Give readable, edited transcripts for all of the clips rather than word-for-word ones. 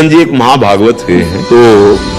जी एक महाभागवत हुए हैं, तो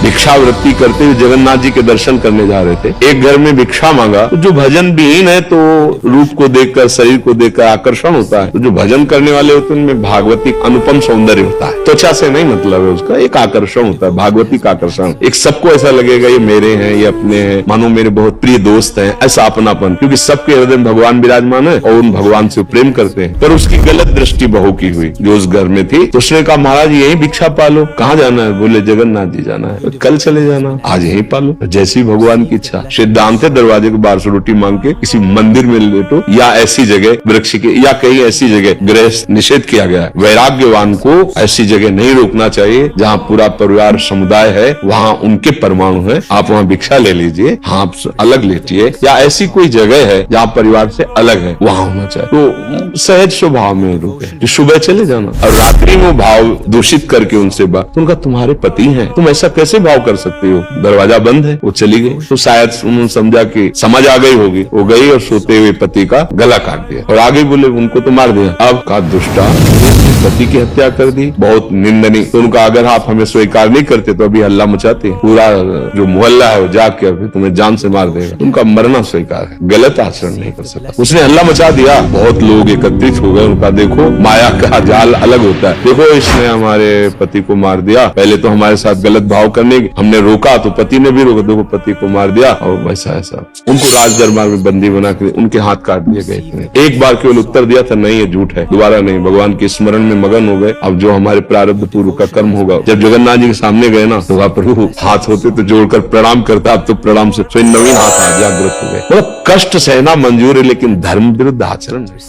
भिक्षावृत्ति करते हुए जगन्नाथ जी के दर्शन करने जा रहे थे। एक घर में भिक्षा मांगा, तो जो भजन विहीन है तो रूप को देखकर, शरीर को देखकर आकर्षण होता है, तो जो भजन करने वाले होते हैं उनमें भागवती अनुपम सौंदर्य होता है। त्वचा से नहीं मतलब है उसका, एक आकर्षण होता है, भागवती का आकर्षण। एक सबको ऐसा लगेगा ये मेरे हैं, ये अपने हैं, मानो मेरे बहुत प्रिय दोस्त हैं, ऐसा अपनापन, क्योंकि सबके हृदय में भगवान विराजमान है और उन भगवान से प्रेम करते हैं। पर उसकी गलत दृष्टि बहू की हुई जो उस घर में थी, तो उसने कहा महाराज यही भिक्षा पालो। कहाँ जाना है? बोले जगन्नाथ जी जाना है। कल चले जाना, आज यही पालो, जैसी भगवान की इच्छा। सिद्धांत है दरवाजे के बाहर से रोटी मांग के किसी मंदिर में लेटो, या ऐसी जगह वृक्ष के, या कहीं ऐसी जगह गृह निषेध किया गया है। वैराग्यवान को ऐसी जगह नहीं रोकना चाहिए जहाँ पूरा परिवार समुदाय है, वहाँ उनके परमाणु है, आप वहाँ भिक्षा ले लीजिए, आप अलग लेटिए, या ऐसी कोई जगह है जहाँ परिवार से अलग है, वहाँ होना चाहिए। तो सहज स्वभाव में रुके, सुबह चले जाना और रात्रि में भाव दूषित करके उनसे बात, तो उनका तुम्हारे पति हैं, तुम ऐसा कैसे भाव कर सकते हो? दरवाजा बंद है। वो चली गई, तो शायद उन्होंने समझा कि समझ आ गई होगी, वो गई और सोते हुए पति का गला काट दिया और आगे बोले उनको तो मार दिया। अब का दुष्टा, पति की हत्या कर दी, बहुत निंदनीय। तो उनका अगर आप हमें स्वीकार नहीं करते तो अभी हल्ला मचाते, पूरा जो मोहल्ला है वो जाग के अभी तुम्हें जान से मार देगा। उनका मरना स्वीकार है, गलत आचरण नहीं कर सका। उसने हल्ला मचा दिया, बहुत लोग एकत्रित हो गए। उनका देखो माया का जाल अलग होता है, देखो इसने हमारे पति को मार दिया, पहले तो हमारे साथ गलत भाव करने हमने रोका तो पति ने भी रोका, देखो पति को मार दिया। और वैसा ऐसा उनको राज दरबार में बंदी बना कर उनके हाथ काट दिए गए। एक बार केवल उत्तर दिया था नहीं ये झूठ है, दोबारा नहीं। भगवान के स्मरण में मगन हो गए। अब जो हमारे प्रारब्ध पूर्व का कर्म होगा, जब जगन्नाथ जी के सामने गए ना, तो वहाँ प्रभु हाथ होते तो जोड़कर प्रणाम करता, अब तो प्रणाम से स्वयं नवीन हाथ जागृत हो गए। मतलब कष्ट सहना मंजूर है, लेकिन धर्म विरुद्ध आचरण नहीं।